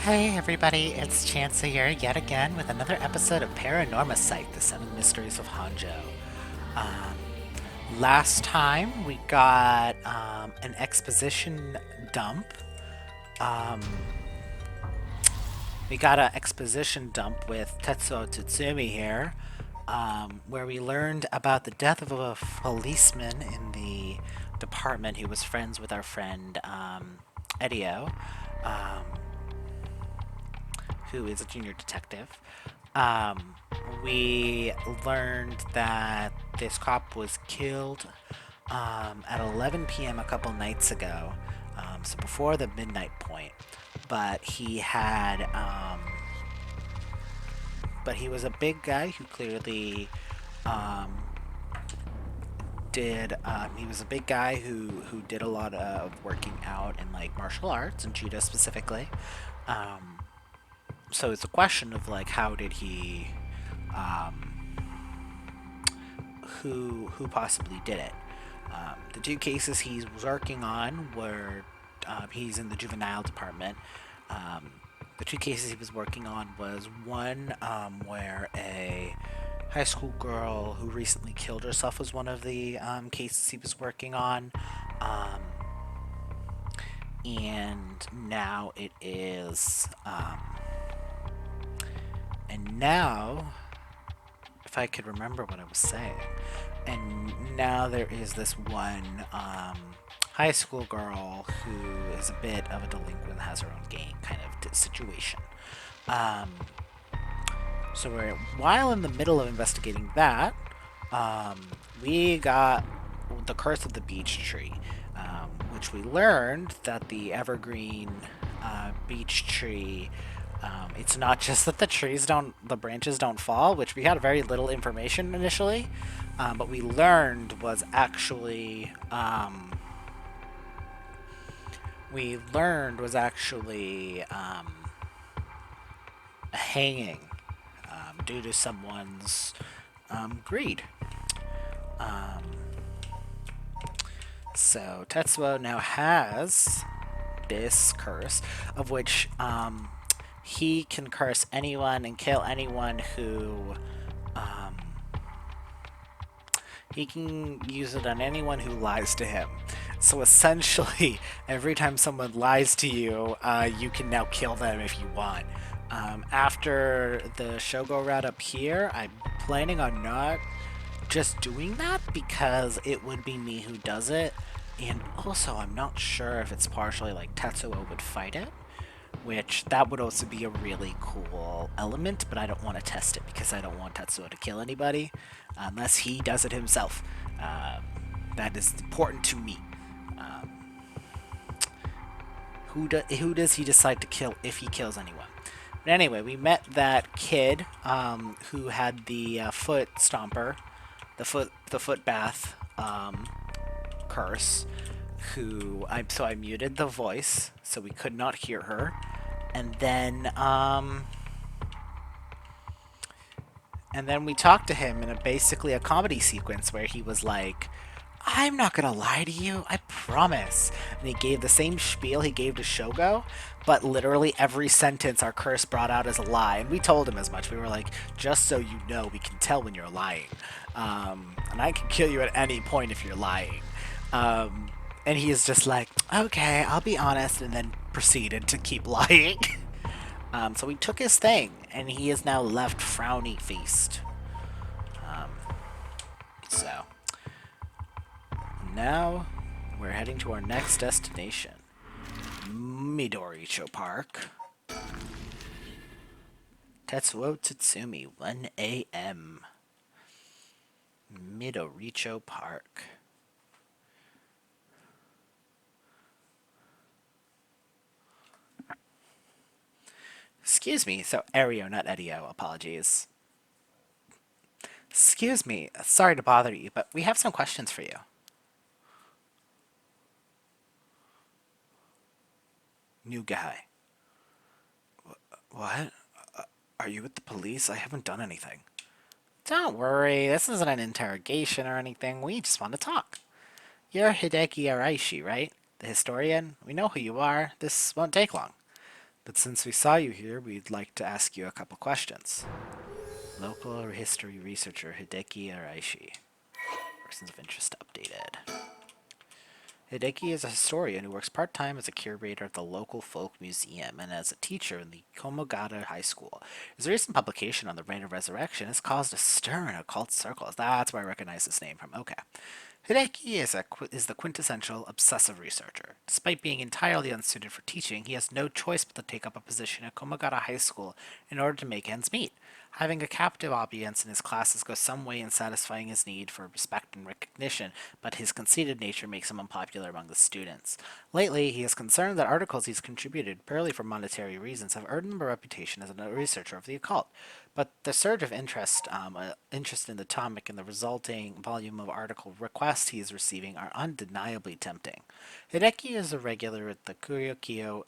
Hey everybody, it's Chance here yet again with another episode of Paranormasight, the Seven Mysteries of Honjo. Um, Last time we got an exposition dump. Um, we got an exposition dump with Tetsuo Tsutsumi here, where we learned about the death of a policeman in the department who was friends with our friend Edio. Um, who is a junior detective. Um, we learned that this cop was killed at 11 p.m. a couple nights ago, so before the midnight point. But but he was a big guy who clearly um, did. He was a big guy who did a lot of working out in like martial arts and judo specifically. Um, so it's a question of like how did he um, who possibly did it. The two cases he's working on were he's in the juvenile department. um, the two cases he was working on was one where a high school girl who recently killed herself was one of the cases he was working on. um, and now it is and now, if I could remember what I was saying, and now there is this one high school girl who is a bit of a delinquent, has her own gang kind of situation. Um, so while in the middle of investigating that, we got the curse of the beech tree, which we learned that the evergreen beech tree. It's not just that the branches don't fall, which we had very little information initially, but we learned was actually, a hanging due to someone's greed. Um, so Tetsuo now has this curse, of which he can curse anyone and kill anyone who um, he can use it on anyone who lies to him. So essentially, every time someone lies to you, you can now kill them if you want. After the show go route up here, I'm planning on not just doing that because it would be me who does it. And also, I'm not sure if it's partially like Tetsuo would fight it, which that would also be a really cool element, but I don't want to test it because I don't want Tetsuo to kill anybody unless he does it himself. Um, that is important to me. Um, who does he decide to kill if he kills anyone? But anyway, we met that kid who had the foot stomper, the foot bath curse. So I muted the voice so we could not hear her, and then we talked to him in basically a comedy sequence where he was like, I'm not gonna lie to you, I promise. And he gave the same spiel he gave to Shogo, but literally every sentence our curse brought out as a lie. And we told him as much. We were like, just so you know, we can tell when you're lying. And I can kill you at any point if you're lying. And he is just like, okay, I'll be honest, and then proceeded to keep lying. So we took his thing, and he is now left frowny faced. Um, so now we're heading to our next destination, Midoricho Park. Tetsuo Tsutsumi, 1 a.m. Midoricho Park. Excuse me, so Ario, not Edio, apologies. Excuse me, sorry to bother you, but we have some questions for you. New guy. What? Are you with the police? I haven't done anything. Don't worry, this isn't an interrogation or anything. We just want to talk. You're Hideki Araishi, right? The historian? We know who you are. This won't take long. But since we saw you here, we'd like to ask you a couple questions. Local history researcher Hideki Araishi. Persons of interest updated. Hideki is a historian who works part-time as a curator at the local folk museum and as a teacher in the Komogata High School. His recent publication on the Rite of Resurrection has caused a stir in occult circles. That's where I recognize this name from. Okay. Hideki is the quintessential obsessive researcher. Despite being entirely unsuited for teaching, he has no choice but to take up a position at Komogata High School in order to make ends meet. Having a captive audience in his classes goes some way in satisfying his need for respect and recognition, but his conceited nature makes him unpopular among the students. Lately, he is concerned that articles he's contributed, purely for monetary reasons, have earned him a reputation as a researcher of the occult. But the surge of interest in the topic and the resulting volume of article requests he is receiving are undeniably tempting. Hideki is a regular at the Kurokikyo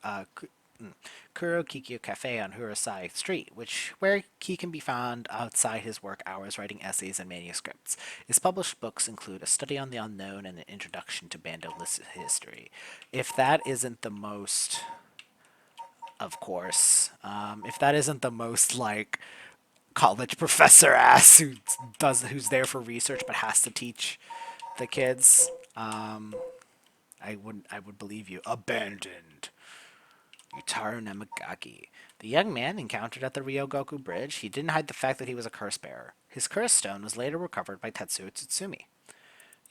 Cafe on Hurasai Street, where he can be found outside his work hours writing essays and manuscripts. His published books include A Study on the Unknown and An Introduction to Bando History. If that isn't the most, of course, if that isn't the most like college professor ass who's there for research but has to teach the kids, I would believe you. Abandoned. Yutaro Namagaki. The young man encountered at the Ryogoku Bridge, he didn't hide the fact that he was a curse bearer. His curse stone was later recovered by Tetsuo Tsutsumi.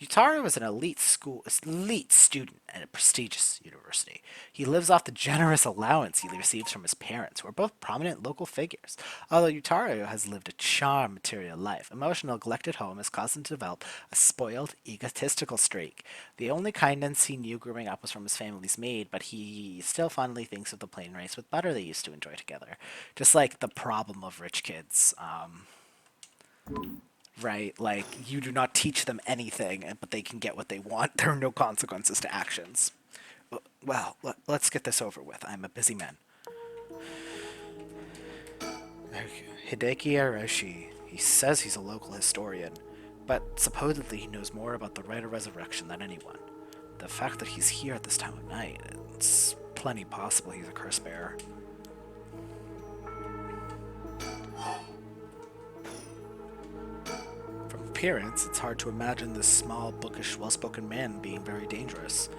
Yutaro is an elite student at a prestigious university. He lives off the generous allowance he receives from his parents, who are both prominent local figures. Although Yutaro has lived a charmed material life, emotional neglect at home has caused him to develop a spoiled, egotistical streak. The only kindness he knew growing up was from his family's maid, but he still fondly thinks of the plain rice with butter they used to enjoy together. Just like the problem of rich kids. Right? Like, you do not teach them anything, but they can get what they want. There are no consequences to actions. Well, let's get this over with. I'm a busy man. Hideki Arashi. He says he's a local historian, but supposedly he knows more about the Rite of Resurrection than anyone. The fact that he's here at this time of night, it's plenty possible he's a curse bearer. Appearance, it's hard to imagine this small, bookish, well-spoken man being very dangerous.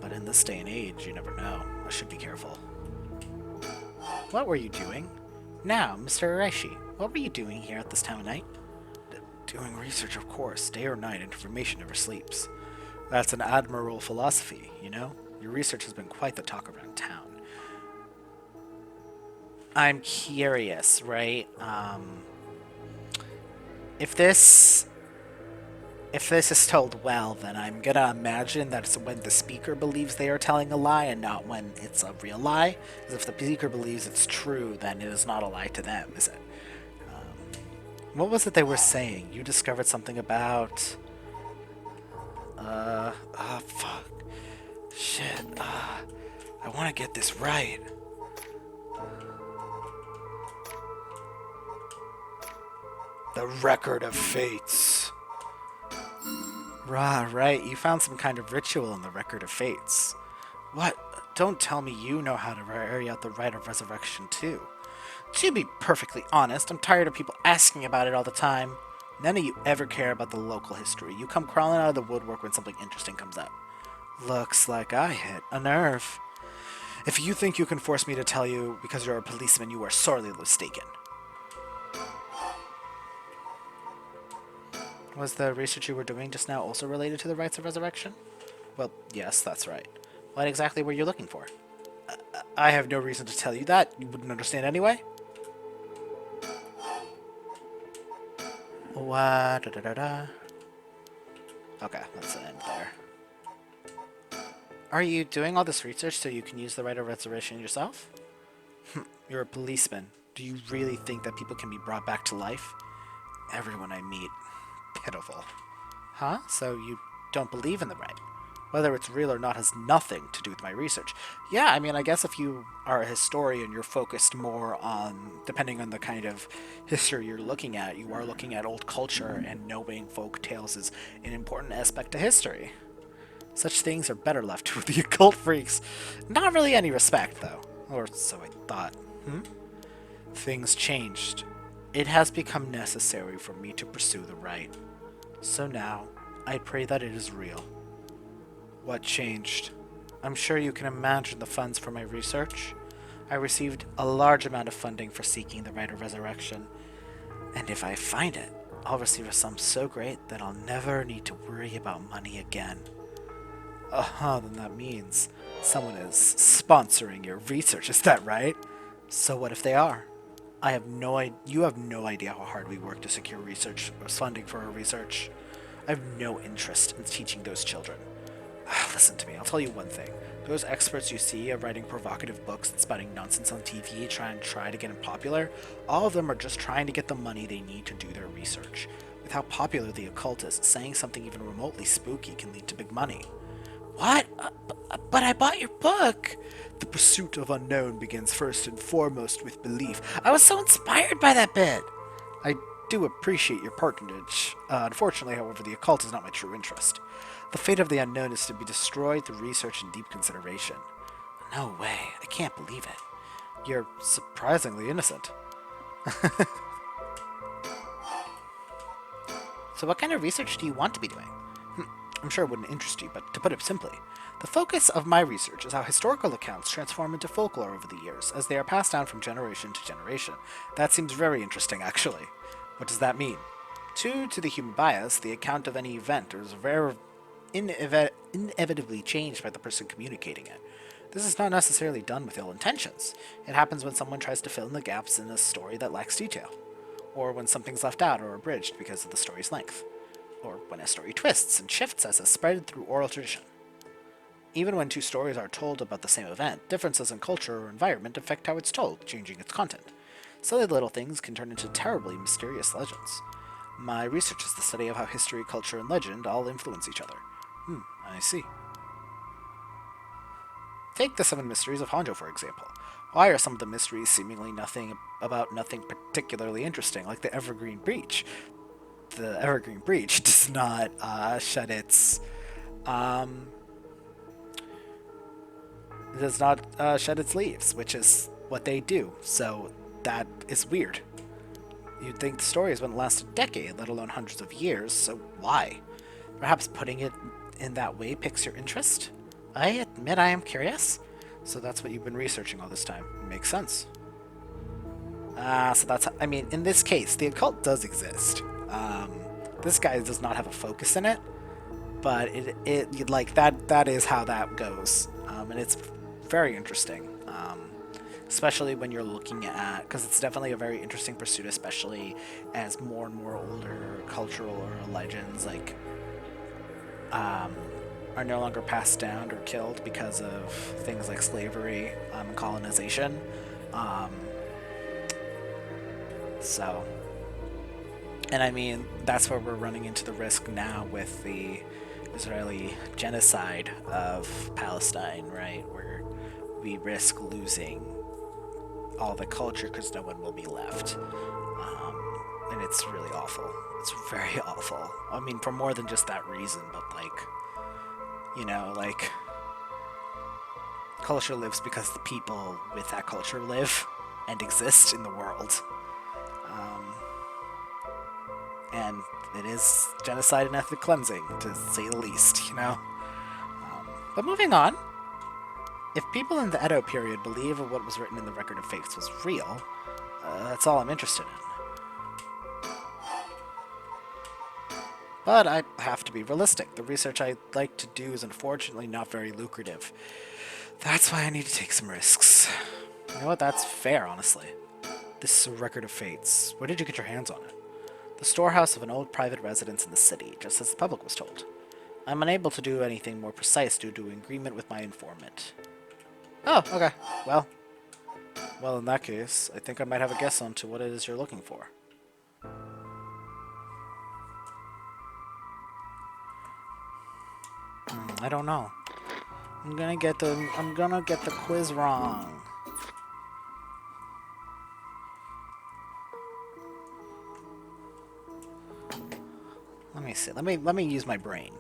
But in this day and age, you never know. I should be careful. What were you doing? Now, Mr. Araishi, what were you doing here at this time of night? Doing research, of course. Day or night, information never sleeps. That's an admirable philosophy, you know? Your research has been quite the talk around town. I'm curious, right? If this is told well, then I'm gonna imagine that it's when the speaker believes they are telling a lie and not when it's a real lie. Because if the speaker believes it's true, then it is not a lie to them, is it? What was it they were saying? You discovered something about... fuck. Shit, I want to get this right. The Record of Fates. Right, you found some kind of ritual in the Record of Fates. What? Don't tell me you know how to carry out the Rite of Resurrection too. To be perfectly honest, I'm tired of people asking about it all the time. None of you ever care about the local history. You come crawling out of the woodwork when something interesting comes up. Looks like I hit a nerve. If you think you can force me to tell you because you're a policeman, you are sorely mistaken. Was the research you were doing just now also related to the Rites of Resurrection? Well, yes, that's right. What exactly were you looking for? I have no reason to tell you that. You wouldn't understand anyway. Okay, let's end there. Are you doing all this research so you can use the Rite of Resurrection yourself? You're a policeman. Do you really think that people can be brought back to life? Everyone I meet. Pitiful. Huh? So you don't believe in the rite? Whether it's real or not has nothing to do with my research. Yeah, I mean, I guess if you are a historian, you're focused more on, depending on the kind of history you're looking at, you are looking at old culture, and knowing folk tales is an important aspect to history. Such things are better left to the occult freaks. Not really any respect, though. Or so I thought. Things changed. It has become necessary for me to pursue the right. So now, I pray that it is real. What changed? I'm sure you can imagine the funds for my research. I received a large amount of funding for seeking the Rite of Resurrection, and if I find it, I'll receive a sum so great that I'll never need to worry about money again. Then that means someone is sponsoring your research, is that right? So what if they are? You have no idea how hard we work to secure research or funding for our research. I have no interest in teaching those children. Listen to me, I'll tell you one thing. Those experts you see are writing provocative books and spouting nonsense on TV trying to get them popular, all of them are just trying to get the money they need to do their research. With how popular the occult is, saying something even remotely spooky can lead to big money. What? But I bought your book! The pursuit of unknown begins first and foremost with belief. I was so inspired by that bit! I do appreciate your patronage. Unfortunately, however, the occult is not my true interest. The fate of the unknown is to be destroyed through research and deep consideration. No way, I can't believe it. You're surprisingly innocent. So what kind of research do you want to be doing? I'm sure it wouldn't interest you, but to put it simply, the focus of my research is how historical accounts transform into folklore over the years, as they are passed down from generation to generation. That seems very interesting, actually. What does that mean? To the human bias, the account of any event is inevitably changed by the person communicating it. This is not necessarily done with ill intentions. It happens when someone tries to fill in the gaps in a story that lacks detail, or when something's left out or abridged because of the story's length, or when a story twists and shifts as it's spread through oral tradition. Even when two stories are told about the same event, differences in culture or environment affect how it's told, changing its content. Silly little things can turn into terribly mysterious legends. My research is the study of how history, culture, and legend all influence each other. I see. Take the 7 mysteries of Honjo, for example. Why are some of the mysteries seemingly nothing particularly interesting, like the Evergreen Breach? The Evergreen Breach does not shed its leaves, which is what they do. So that is weird. You'd think the stories wouldn't last a decade, let alone hundreds of years, so why? Perhaps putting it in that way piques your interest? I admit I am curious. So that's what you've been researching all this time. Makes sense. So that's, I mean, in this case, the occult does exist. This guy does not have a focus in it, but it like that is how that goes. And it's very interesting. Especially when you're looking at, because it's definitely a very interesting pursuit, especially as more and more older cultural or legends like are no longer passed down or killed because of things like slavery and colonization. And I mean, that's where we're running into the risk now with the Israeli genocide of Palestine, right? Where we risk losing all the culture because no one will be left. And it's really awful. It's very awful. I mean, for more than just that reason, but like, culture lives because the people with that culture live and exist in the world. And it is genocide and ethnic cleansing, to say the least, But moving on. If people in the Edo period believe what was written in the Record of Fates was real, that's all I'm interested in. But I have to be realistic. The research I like to do is unfortunately not very lucrative. That's why I need to take some risks. You know what? That's fair, honestly. This is a Record of Fates. Where did you get your hands on it? The storehouse of an old private residence in the city, just as the public was told. I'm unable to do anything more precise due to an agreement with my informant. Oh, okay. Well, in that case, I think I might have a guess on to what it is you're looking for. I don't know. I'm gonna get the quiz wrong. Let me see. Let me use my brain.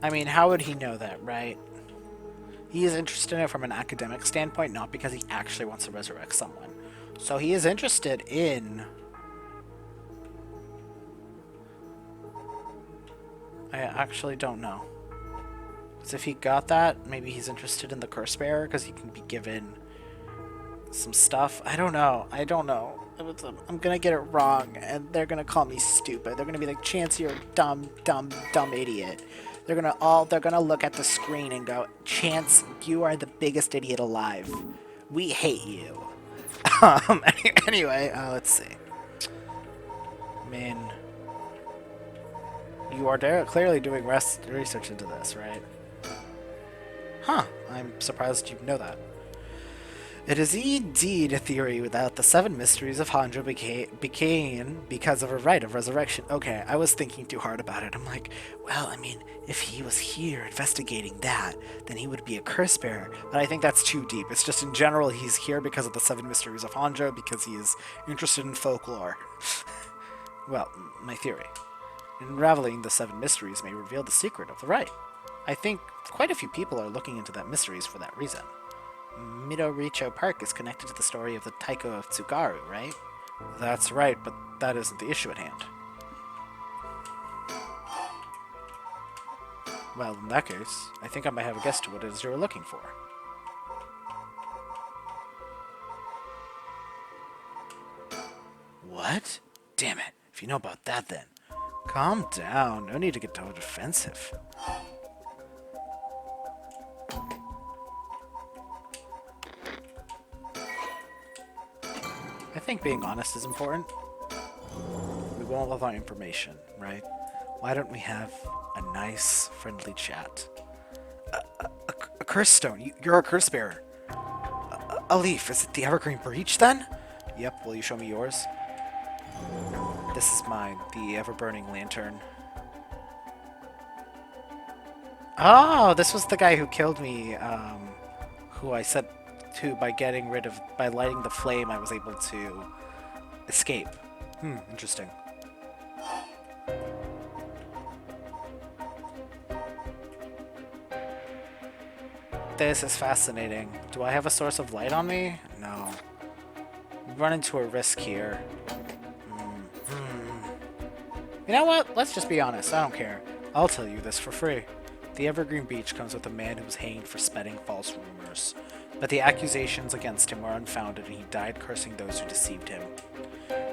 I mean, how would he know that, right? He is interested in it from an academic standpoint, not because he actually wants to resurrect someone. So he is interested in... I actually don't know. Because if he got that, maybe he's interested in the curse bearer because he can be given some stuff. I don't know. I don't know. I'm gonna get it wrong, and they're gonna call me stupid. They're gonna be like, Chance, you're a dumb, dumb, dumb idiot. They're gonna look at the screen and go, Chance, you are the biggest idiot alive. We hate you. Um, anyway, let's see. I mean, you are clearly doing research into this, right? Huh, I'm surprised you know that. It is indeed a theory that the seven mysteries of Honjo became because of a rite of resurrection. Okay, I was thinking too hard about it. I'm like, well, I mean, if he was here investigating that, then he would be a curse bearer. But I think that's too deep. It's just in general, he's here because of the seven mysteries of Honjo, because he is interested in folklore. Well, my theory. Unraveling the seven mysteries may reveal the secret of the rite. I think quite a few people are looking into that mysteries for that reason. Midoricho Park is connected to the story of the Taiko of Tsugaru, right? That's right, but that isn't the issue at hand. Well, in that case, I think I might have a guess to what it is you were looking for. What? Damn it. If you know about that, then. Calm down. No need to get too defensive. I think being honest is important. We won't love our information, right? Why don't we have a nice, friendly chat? A curse stone. You're a curse bearer. A leaf. Is it the Evergreen Breach, then? Yep. Will you show me yours? This is mine. The ever-burning lantern. Oh, this was the guy who killed me, who I said to by lighting the flame, I was able to escape. Interesting. This is fascinating. Do I have a source of light on me? No. We run into a risk here. You know what? Let's just be honest. I don't care. I'll tell you this for free. The Evergreen Beach comes with a man who was hanged for spreading false rumors. But the accusations against him were unfounded and he died cursing those who deceived him.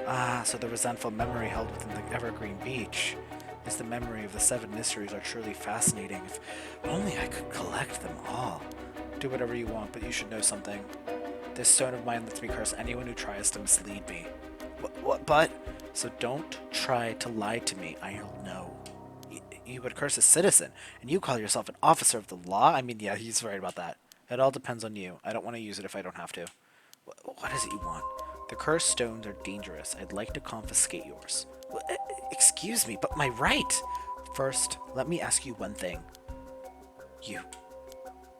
Ah, so the resentful memory held within the Evergreen Beach is the memory of the seven mysteries are truly fascinating. If only I could collect them all. Do whatever you want, but you should know something. This stone of mine lets me curse anyone who tries to mislead me. What? But? So don't try to lie to me. I'll know. You would curse a citizen, and you call yourself an officer of the law? I mean, yeah, he's right about that. It all depends on you. I don't want to use it if I don't have to. What is it you want? The cursed stones are dangerous. I'd like to confiscate yours. Excuse me, but my right! First, let me ask you one thing. You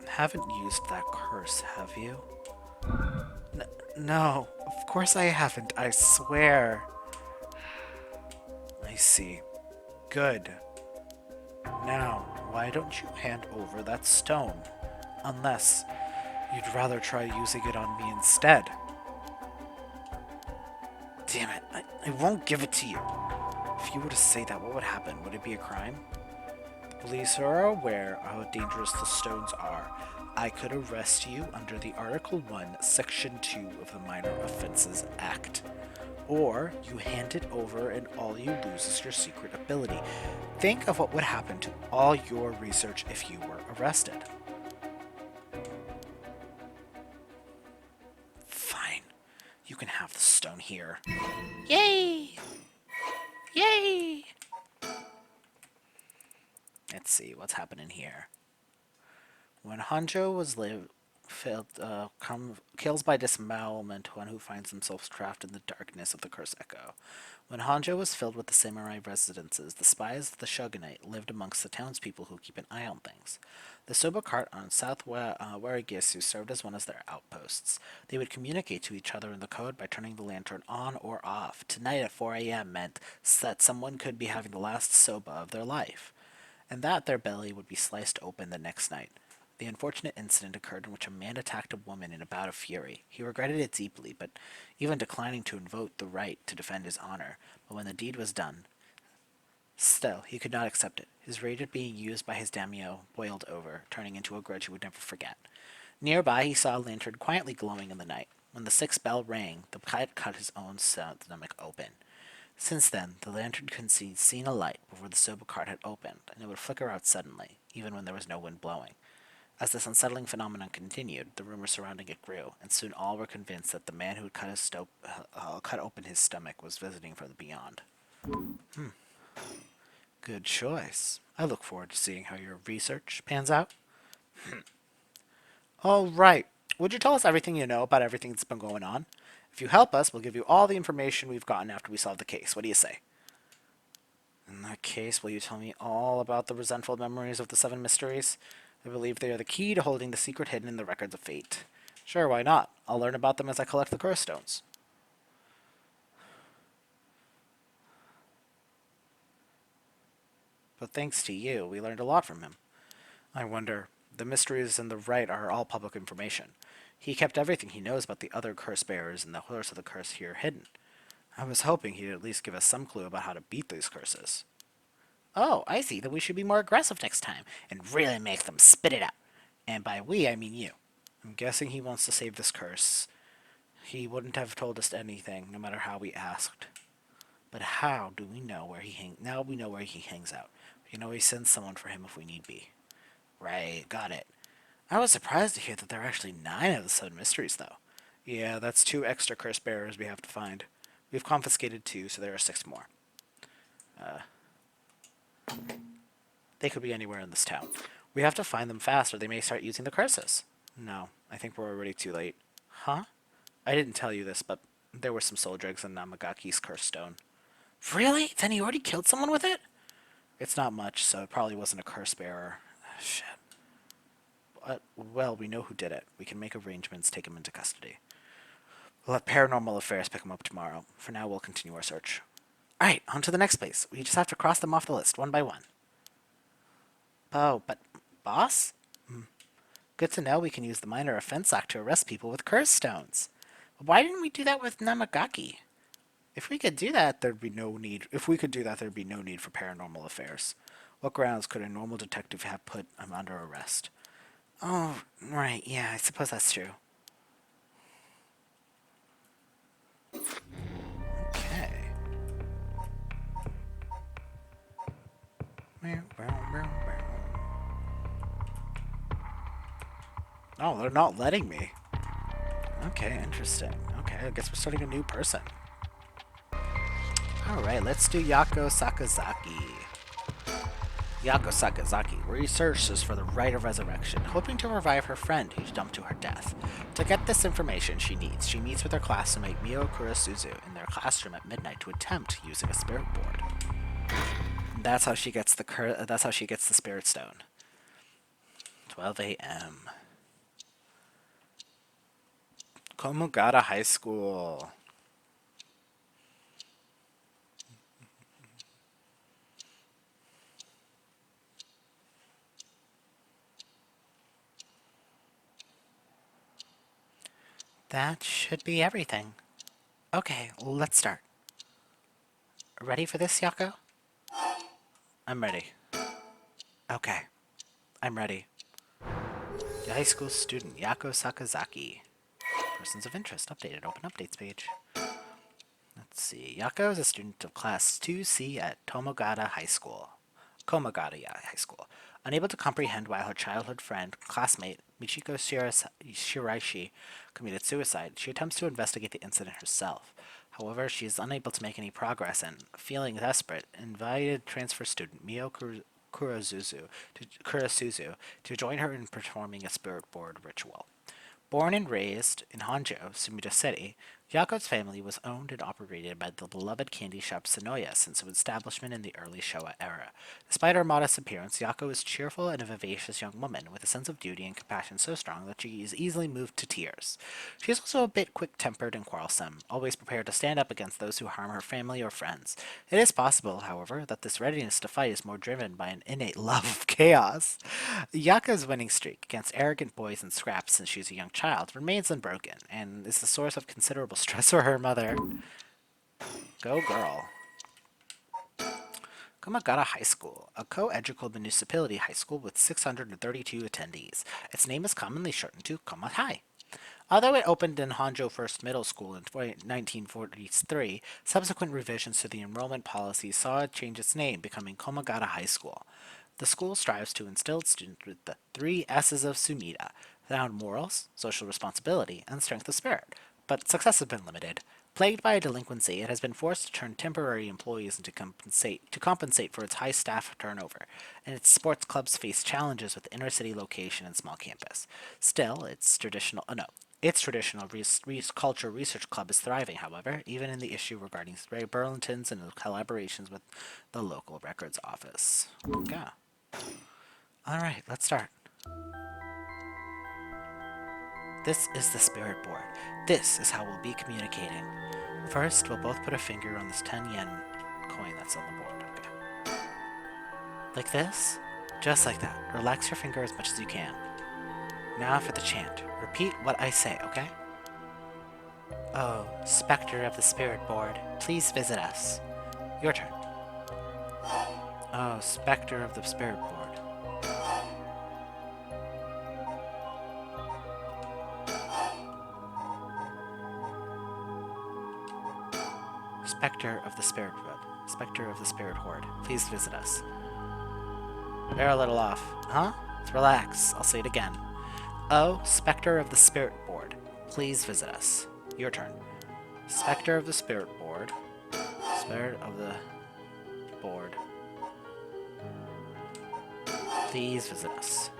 haven't used that curse, have you? No, of course I haven't, I swear. I see. Good. Now, why don't you hand over that stone? Unless you'd rather try using it on me instead. Damn it, I won't give it to you. If you were to say that, what would happen? Would it be a crime? The police are aware of how dangerous the stones are. I could arrest you under the Article 1, Section 2 of the Minor Offenses Act. Or you hand it over and all you lose is your secret ability. Think of what would happen to all your research if you were arrested. Fine. You can have the stone here. Yay! Yay! Let's see what's happening here. When Honjo was kills by disembowelment one who finds themselves trapped in the darkness of the Curse Echo. When Honjo was filled with the samurai residences, the spies of the shogunate lived amongst the townspeople who keep an eye on things. The Soba cart on South Warigisu served as one of their outposts. They would communicate to each other in the code by turning the lantern on or off. Tonight at 4 a.m. meant that someone could be having the last soba of their life. and that their belly would be sliced open the next night. The unfortunate incident occurred in which a man attacked a woman in a bout of fury. He regretted it deeply, but even declining to invoke the right to defend his honor. But when the deed was done, still, he could not accept it. His rage at being used by his daimyo boiled over, turning into a grudge he would never forget. Nearby, he saw a lantern quietly glowing in the night. When the sixth bell rang, the kite cut his own stomach open. Since then, the lantern could see seen a light before the soba cart had opened, and it would flicker out suddenly, even when there was no wind blowing. As this unsettling phenomenon continued, the rumors surrounding it grew, and soon all were convinced that the man who had cut open his stomach was visiting from the beyond. Good choice. I look forward to seeing how your research pans out. All right. Would you tell us everything you know about everything that's been going on? If you help us, we'll give you all the information we've gotten after we solve the case. What do you say? In that case, will you tell me all about the resentful memories of the seven mysteries? I believe they are the key to holding the secret hidden in the records of fate. Sure, why not? I'll learn about them as I collect the curse stones. But thanks to you, we learned a lot from him. I wonder, the mysteries and the rite are all public information. He kept everything he knows about the other curse bearers and the source of the curse here hidden. I was hoping he'd at least give us some clue about how to beat these curses. Oh, I see that we should be more aggressive next time and really make them spit it out. And by we, I mean you. I'm guessing he wants to save this curse. He wouldn't have told us anything, no matter how we asked. But how do we know where he hangs? Now we know where he hangs out. We can always send someone for him if we need be. Right, got it. I was surprised to hear that there are actually 9 of the 7 mysteries, though. Yeah, that's 2 extra curse bearers we have to find. We've confiscated 2, so there are 6 more. They could be anywhere in this town. We have to find them fast, or they may start using the curses. No, I think we're already too late. Huh? I didn't tell you this, but there were some soul dregs in Namagaki's curse stone. Really? Then he already killed someone with it? It's not much, so it probably wasn't a curse bearer. Shit. But, well, we know who did it. We can make arrangements, take him into custody. We'll have paranormal affairs pick him up tomorrow. For now, we'll continue our search. Alright, on to the next place. We just have to cross them off the list, one by one. Oh, but... boss? Good to know we can use the Minor Offense Act to arrest people with curse stones. Why didn't we do that with Namagaki? If we could do that, there'd be no need for paranormal affairs. What grounds could a normal detective have put him under arrest? Oh, right, yeah, I suppose that's true. Okay. Oh, they're not letting me. Okay, interesting. Okay, I guess we're starting a new person. Alright, let's do Yako Sakazaki. Yako Sakazaki researches for the Rite of Resurrection, hoping to revive her friend who's dumped to her death. To get this information she meets with her classmate Mio Kurasuzu in their classroom at midnight to attempt using a spirit board. And that's how she gets the spirit stone. 12 a.m. Komogata High School. That should be everything. Okay, let's start. Ready for this, Yako? I'm ready. Okay, I'm ready. The high school student, Yako Sakazaki. Persons of interest, updated, open updates page. Let's see, Yako is a student of class 2C at Komogata High School. Unable to comprehend why her childhood friend, classmate, Michiko Shiraishi, committed suicide, she attempts to investigate the incident herself. However, she is unable to make any progress and, feeling desperate, invited transfer student Mio Kurasuzu to join her in performing a spirit board ritual. Born and raised in Honjo, Sumida City, Yako's family was owned and operated by the beloved candy shop Sonoya since its establishment in the early Showa era. Despite her modest appearance, Yako is cheerful and a vivacious young woman with a sense of duty and compassion so strong that she is easily moved to tears. She is also a bit quick-tempered and quarrelsome, always prepared to stand up against those who harm her family or friends. It is possible, however, that this readiness to fight is more driven by an innate love of chaos. Yako's winning streak against arrogant boys and scraps since she is a young child remains unbroken, and is the source of considerable stress for her mother. Go girl. Komagata High School, a co-educational municipality high school with 632 attendees. Its name is commonly shortened to Koma High. Although it opened in Honjo First Middle School in 1943, subsequent revisions to the enrollment policy saw it change its name, becoming Komagata High School. The school strives to instill students with the 3 S's of Sumida: sound morals, social responsibility, and strength of spirit, but success has been limited. Plagued by delinquency, it has been forced to turn temporary employees into compensate for its high staff turnover, and its sports clubs face challenges with inner-city location and small campus. Still, its traditional culture research club is thriving, however, even in the issue regarding Burlingtons and collaborations with the local records office. Yeah. Alright, let's start. This is the spirit board. This is how we'll be communicating. First, we'll both put a finger on this 10 yen coin that's on the board. Okay. Like this? Just like that. Relax your finger as much as you can. Now for the chant. Repeat what I say, okay? Oh, Spectre of the Spirit Board, please visit us. Your turn. Oh, Spectre of the Spirit Board. Spectre of the Spirit Board. Spectre of the Spirit Horde, please visit us. They're a little off. Huh? Relax, I'll say it again. Oh, Spectre of the Spirit Board, please visit us. Your turn. Spectre of the Spirit Board. Spirit of the Board. Please visit us.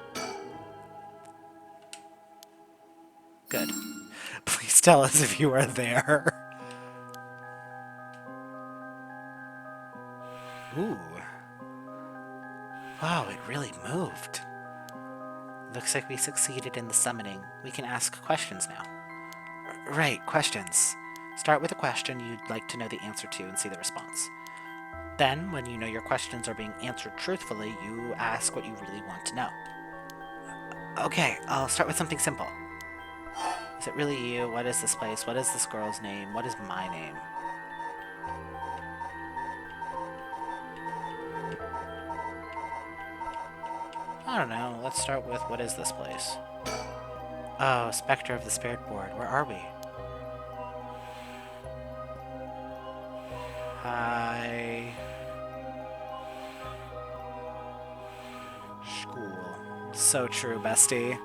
Good. Please tell us if you are there. Ooh. Wow, it really moved. Looks like we succeeded in the summoning. We can ask questions now. Right, questions. Start with a question you'd like to know the answer to and see the response. Then, when you know your questions are being answered truthfully, you ask what you really want to know. Okay, I'll start with something simple. Is it really you? What is this place? What is this girl's name? What is my name? I don't know. Let's start with, what is this place? Oh, Spectre of the Spirit Board. Where are we? High School. So true, bestie.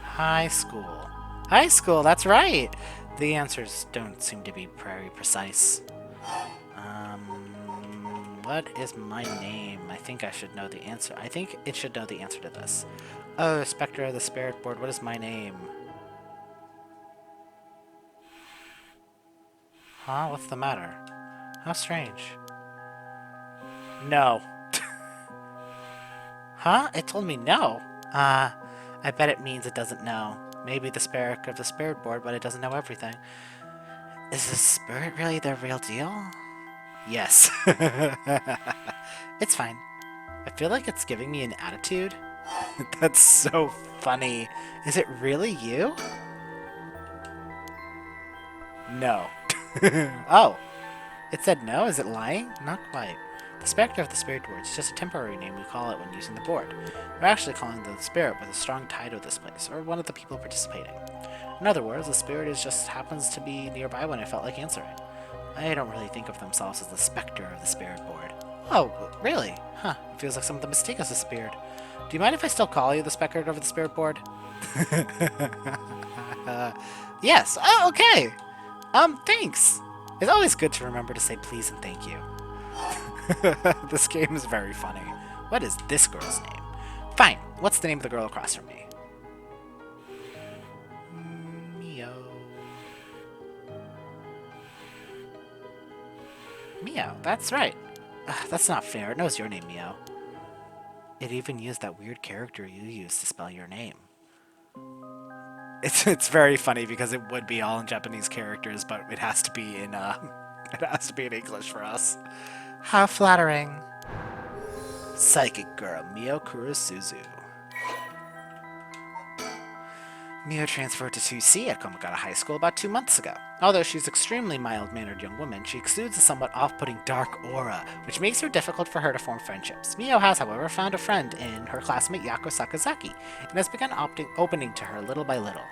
High school. High school, that's right! The answers don't seem to be very precise. What is my name? I think I should know the answer. I think it should know the answer to this. Oh, Spectre of the Spirit Board, what is my name? Huh? What's the matter? How strange. No. Huh? It told me no. I bet it means it doesn't know. Maybe the spirit of the Spirit Board, but it doesn't know everything. Is the spirit really the real deal? Yes. It's fine. I feel like it's giving me an attitude. That's so funny. Is it really you? No. Oh. It said no? Is it lying? Not quite. The Spectre of the Spirit Board is just a temporary name we call it when using the board. We're actually calling the spirit with a strong tie to this place, or one of the people participating. In other words, the spirit just happens to be nearby when I felt like answering. I don't really think of themselves as the Spectre of the Spirit Board. Oh, really? Huh, it feels like some of the mistake has disappeared. Do you mind if I still call you the Spectre of the Spirit Board? Yes. Oh, okay. Thanks. It's always good to remember to say please and thank you. This game is very funny. What is this girl's name? Fine. What's the name of the girl across from me? Mio. Mio, that's right. That's not fair. It knows your name, Mio. It even used that weird character you used to spell your name. It's very funny because it would be all in Japanese characters, but it has to be in it has to be in English for us. How flattering. Psychic girl Mio Kurosuzu. Mio transferred to 2C at Komagata High School about 2 months ago. Although she's an extremely mild-mannered young woman, she exudes a somewhat off-putting dark aura, which makes it difficult for her to form friendships. Mio has, however, found a friend in her classmate Yako Sakazaki, and has begun opening to her little by little.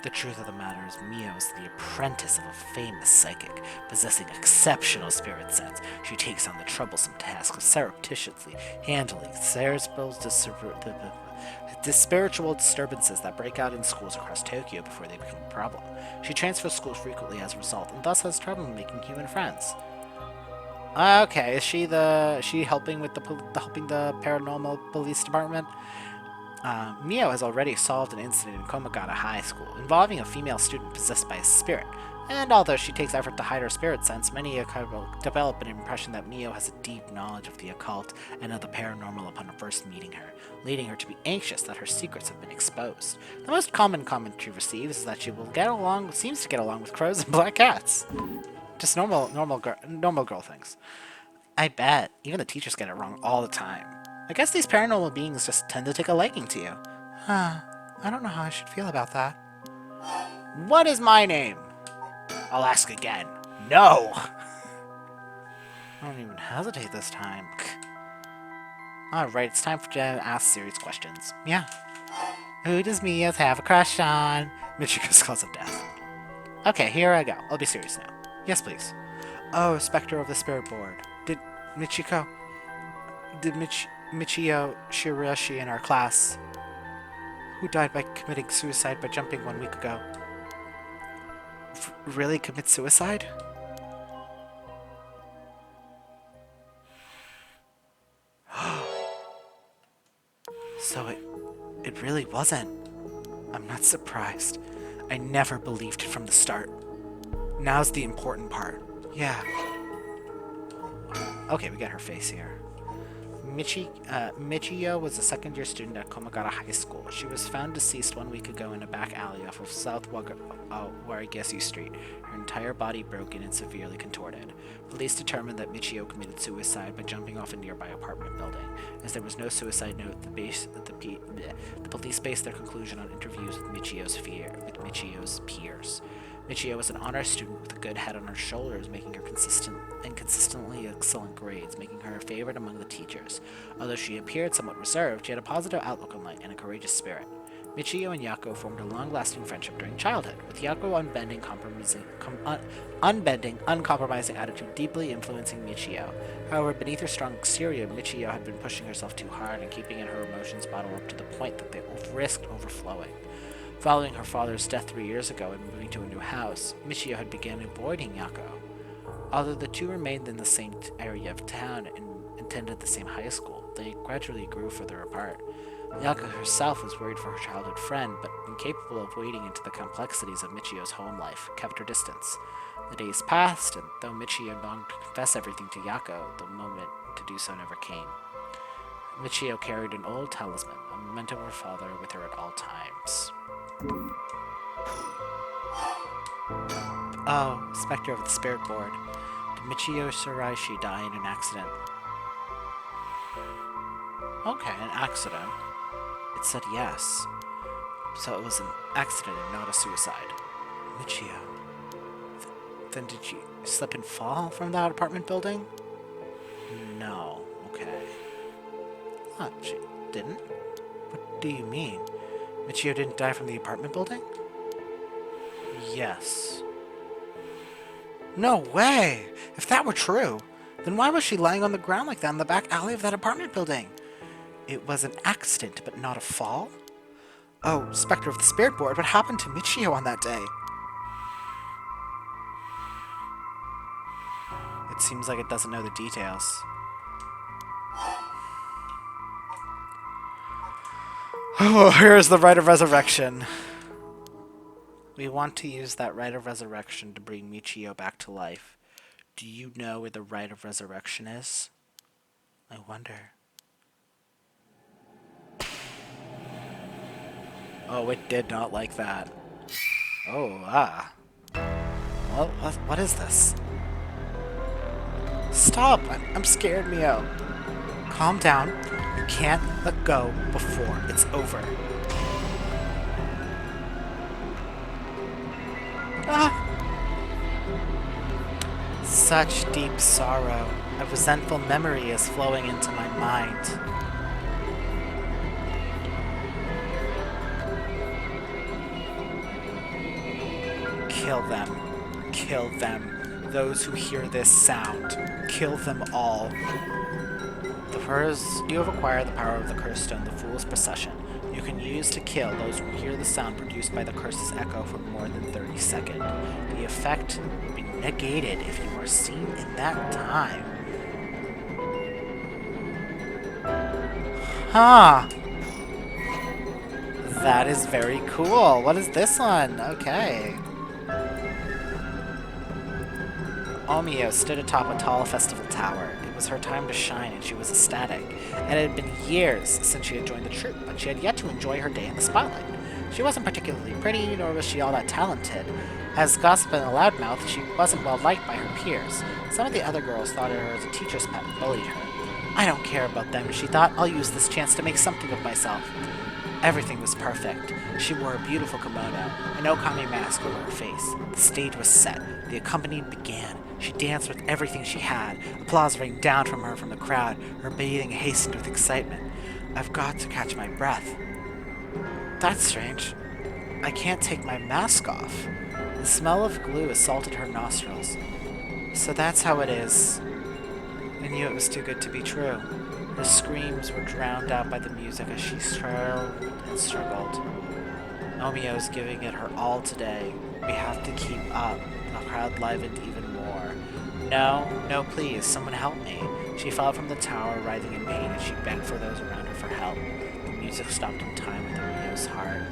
The truth of the matter is Mio is the apprentice of a famous psychic, possessing exceptional spirit sense. She takes on the troublesome task of surreptitiously handling the spiritual disturbances that break out in schools across Tokyo before they become a problem. She transfers schools frequently as a result, and thus has trouble making human friends. Okay, is she helping with helping the paranormal police department? Mio has already solved an incident in Komagata High School involving a female student possessed by a spirit, and although she takes effort to hide her spirit sense, many develop an impression that Mio has a deep knowledge of the occult and of the paranormal upon first meeting her, leading her to be anxious that her secrets have been exposed. The most common comment she receives is that she seems to get along with crows and black cats. Just normal girl things. I bet. Even the teachers get it wrong all the time. I guess these paranormal beings just tend to take a liking to you. I don't know how I should feel about that. What is my name? I'll ask again. No! I don't even hesitate this time. Alright, it's time for Jen to ask serious questions. Yeah. Who does Mio have a crush on? Michiko's cause of death. Okay, here I go. I'll be serious now. Yes, please. Oh, Spectre of the Spirit Board. Did Michio Shirashi in our class, who died by committing suicide by jumping 1 week ago, really commit suicide? So it really wasn't. I'm not surprised. I never believed it from the start. Now's the important part. Yeah. Okay, we got her face here. Michio was a second-year student at Komagata High School. She was found deceased 1 week ago in a back alley off of South Warigesu Street, her entire body broken and severely contorted. Police determined that Michio committed suicide by jumping off a nearby apartment building. As there was no suicide note, the police based their conclusion on interviews with Michio's peers. Michio was an honor student with a good head on her shoulders, making her consistently excellent grades, making her a favorite among the teachers. Although she appeared somewhat reserved, she had a positive outlook on life and a courageous spirit. Michio and Yako formed a long-lasting friendship during childhood, with Yako uncompromising attitude deeply influencing Michio. However, beneath her strong exterior, Michio had been pushing herself too hard and keeping in her emotions bottled up to the point that they risked overflowing. Following her father's death 3 years ago and moving to a new house, Michio had begun avoiding Yako. Although the two remained in the same area of town and attended the same high school, they gradually grew further apart. Yako herself was worried for her childhood friend, but incapable of wading into the complexities of Michio's home life, kept her distance. The days passed, and though Michio longed to confess everything to Yako, the moment to do so never came. Michio carried an old talisman, a memento of her father, with her at all times. Oh, Spectre of the Spirit Board. Did Michio Shiraishi die in an accident? Okay, an accident. It said yes. So it was an accident and not a suicide. Michio. Then did she slip and fall from that apartment building? No. Okay. Huh, she didn't? What do you mean? Michio didn't die from the apartment building? Yes. No way! If that were true, then why was she lying on the ground like that in the back alley of that apartment building? It was an accident, but not a fall? Oh, Spectre of the Spirit Board, what happened to Michio on that day? It seems like it doesn't know the details. Oh, here's the Rite of Resurrection. We want to use that Rite of Resurrection to bring Michio back to life. Do you know where the Rite of Resurrection is? I wonder. Oh, it did not like that. Oh, ah. Well, what is this? Stop! I'm scared, Mio. Calm down. You can't let go before it's over. Ah! Such deep sorrow. A resentful memory is flowing into my mind. Kill them. Kill them. Those who hear this sound. Kill them all. You have acquired the power of the Curse Stone, the Fool's Procession. You can use to kill those who hear the sound produced by the curse's echo for more than 30 seconds. The effect will be negated if you are seen in that time. Huh. That is very cool. What is this one? Okay. Omio stood atop a tall festival tower. It was her time to shine, and she was ecstatic. And it had been years since she had joined the troupe, but she had yet to enjoy her day in the spotlight. She wasn't particularly pretty, nor was she all that talented. As gossip and a loudmouth, she wasn't well liked by her peers. Some of the other girls thought of her as a teacher's pet and bullied her. I don't care about them, she thought. I'll use this chance to make something of myself. Everything was perfect. She wore a beautiful kimono, an okami mask over her face. The stage was set. The accompaniment began. She danced with everything she had. Applause rained down from her from the crowd. Her breathing hastened with excitement. I've got to catch my breath. That's strange. I can't take my mask off. The smell of glue assaulted her nostrils. So that's how it is. I knew it was too good to be true. Her screams were drowned out by the music as she struggled and struggled. Omio's giving it her all today. We have to keep up. The crowd livened even more. No, please, someone help me. She fell from the tower, writhing in pain, and she begged for those around her for help. The music stopped in time with Omio's heart.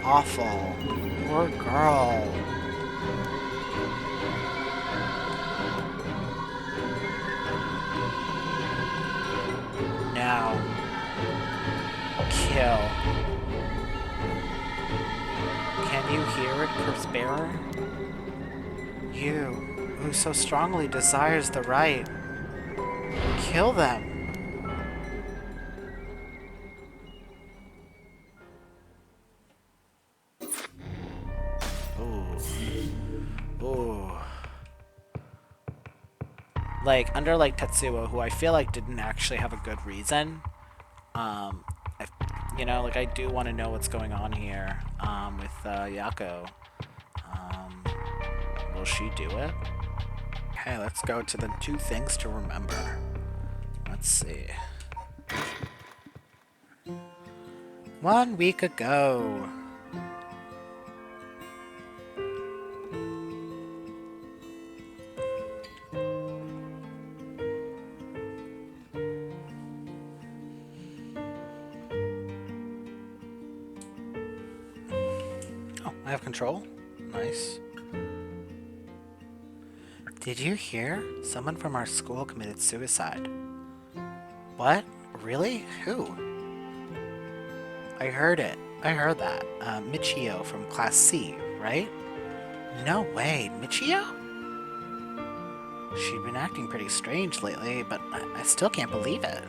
Awful. Poor girl. Now. Kill. Can you hear it, Curse Bearer? You, who so strongly desires the right. Kill them. Ooh. Like, unlike Tetsuo, who I feel like didn't actually have a good reason, I do want to know what's going on here, with, Yako. Will she do it? Okay, let's go to the 2 things to remember. Let's see. 1 week ago. I have control. Nice. Did you hear? Someone from our school committed suicide. What? Really? Who? I heard it. I heard that. Michio from Class C, right? No way. Michio? She'd been acting pretty strange lately, but I still can't believe it.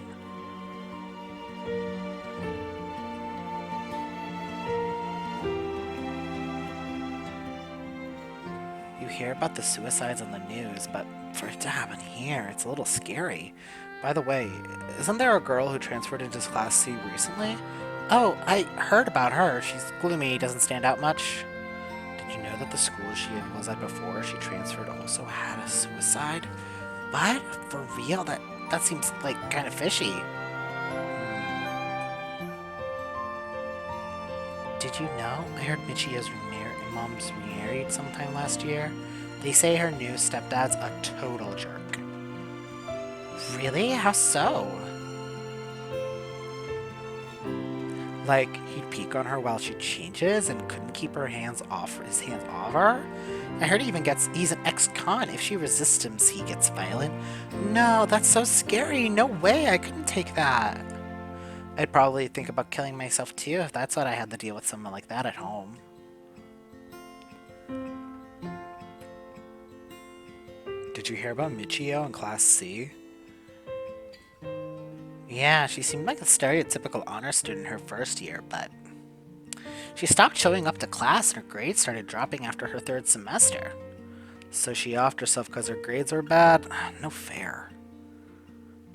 You hear about the suicides on the news, but for it to happen here, it's a little scary. By the way, isn't there a girl who transferred into Class C recently? Oh, I heard about her. She's gloomy, doesn't stand out much. Did you know that the school she was at before she transferred also had a suicide? What? For real? That seems like kind of fishy. Did you know? I heard Michio's mom's remarried sometime last year. They say her new stepdad's a total jerk. Really? How so? Like, he'd peek on her while she changes and couldn't keep his hands off her. I heard he's an ex-con. If she resists him, he gets violent. No, that's so scary. No way, I couldn't take that. I'd probably think about killing myself too if that's what I had to deal with someone like that at home. Did you hear about Michio in Class C? Yeah, she seemed like a stereotypical honor student her first year, but she stopped showing up to class and her grades started dropping after her third semester. So she offed herself because her grades were bad? No fair.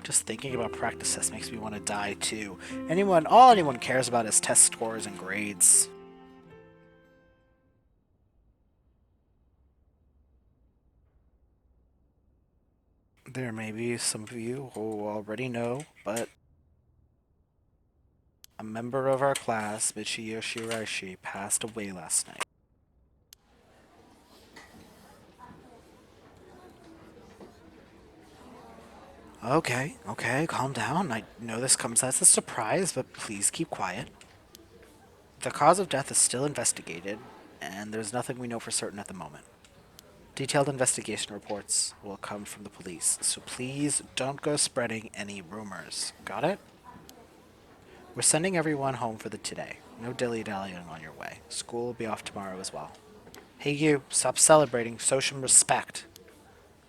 Just thinking about practice tests makes me want to die too. All anyone cares about is test scores and grades. There may be some of you who already know, but a member of our class, Michio Shiraishi, passed away last night. Okay, calm down. I know this comes as a surprise, but please keep quiet. The cause of death is still investigated, and there's nothing we know for certain at the moment. Detailed investigation reports will come from the police, so please don't go spreading any rumors. Got it? We're sending everyone home for the today. No dilly-dallying on your way. School will be off tomorrow as well. Hey you, stop celebrating. Show some respect.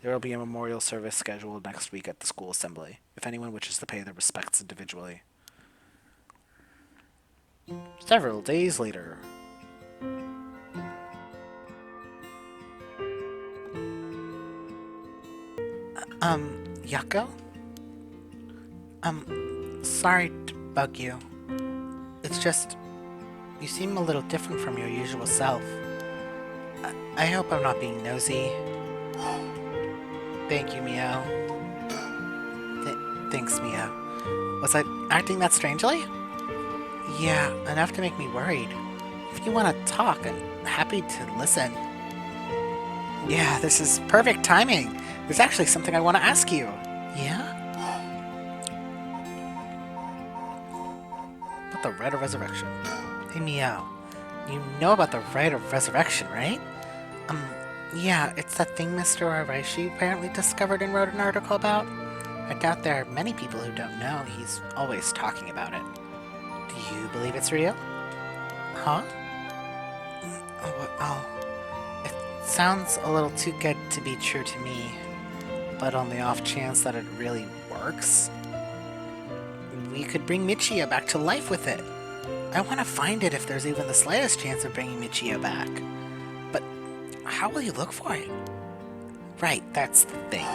There will be a memorial service scheduled next week at the school assembly, if anyone wishes to pay their respects individually. Several days later. Yako? Sorry to bug you. It's just, you seem a little different from your usual self. I hope I'm not being nosy. Thank you, Mio. Thanks, Mio. Was I acting that strangely? Yeah, enough to make me worried. If you want to talk, I'm happy to listen. Yeah, this is perfect timing. There's actually something I want to ask you. Yeah? About the Rite of Resurrection. Hey, Mio. You know about the Rite of Resurrection, right? Yeah, it's that thing Mr. Araishi apparently discovered and wrote an article about. I doubt there are many people who don't know. He's always talking about it. Do you believe it's real? Huh? Oh, it sounds a little too good to be true to me. But on the off chance that it really works, we could bring Michio back to life with it. I want to find it if there's even the slightest chance of bringing Michio back. But how will you look for it? Right, that's the thing.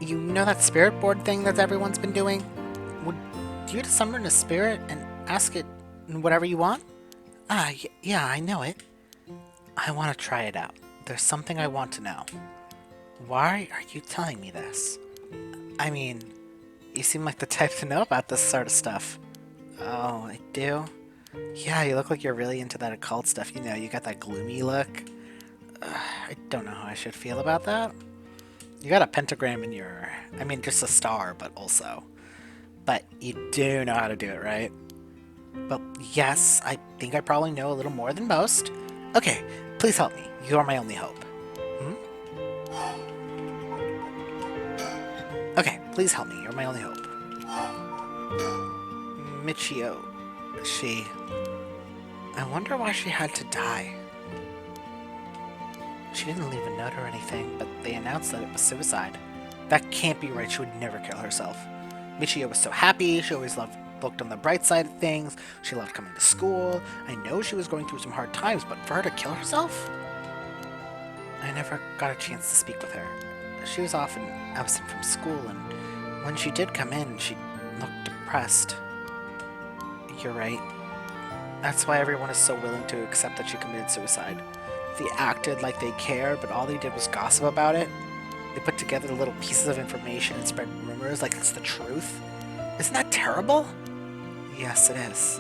You know that spirit board thing that everyone's been doing? Would you just summon a spirit and ask it whatever you want? Yeah, I know it. I want to try it out. There's something I want to know. Why are you telling me this? I mean, you seem like the type to know about this sort of stuff. Oh, I do? Yeah, you look like you're really into that occult stuff. You know, you got that gloomy look. I don't know how I should feel about that. You got a pentagram in your... I mean, just a star, but also. But you do know how to do it, right? Well, yes, I think I probably know a little more than most. Okay, please help me. You are my only hope. Okay, please help me. You're my only hope. Michio. I wonder why she had to die. She didn't leave a note or anything, but they announced that it was suicide. That can't be right. She would never kill herself. Michio was so happy. She always looked on the bright side of things. She loved coming to school. I know she was going through some hard times, but for her to kill herself? I never got a chance to speak with her. She was often absent from school, and when she did come in, she looked depressed. You're right. That's why everyone is so willing to accept that she committed suicide. They acted like they cared, but all they did was gossip about it. They put together little pieces of information and spread rumors like it's the truth. Isn't that terrible? Yes, it is.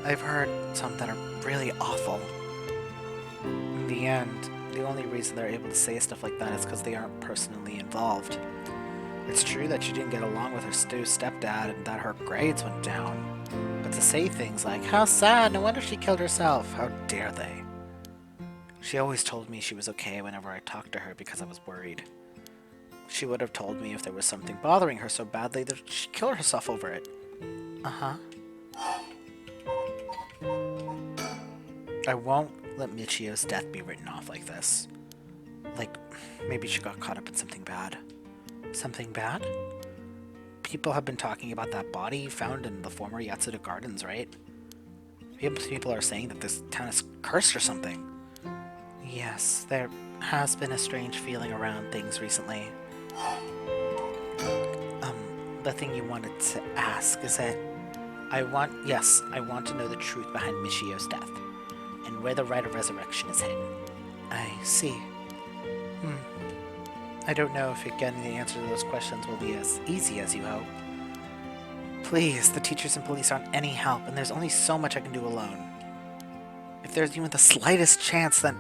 I've heard some that are really awful. In the end, the only reason they're able to say stuff like that is because they aren't personally involved. It's true that she didn't get along with her stepdad and that her grades went down. But to say things like, "How sad, no wonder she killed herself," how dare they? She always told me she was okay whenever I talked to her because I was worried. She would have told me if there was something bothering her so badly that she'd kill herself over it. Uh-huh. I won't let Michio's death be written off like this. Like, maybe she got caught up in something bad. Something bad? People have been talking about that body found in the former Yatsuda Gardens, right? People are saying that this town is cursed or something. Yes, there has been a strange feeling around things recently. The thing you wanted to ask is that I want to know the truth behind Michio's death, and where the Rite of Resurrection is hidden. I see. I don't know if getting the answer to those questions will be as easy as you hope. Please, the teachers and police aren't any help, and there's only so much I can do alone. If there's even the slightest chance, then...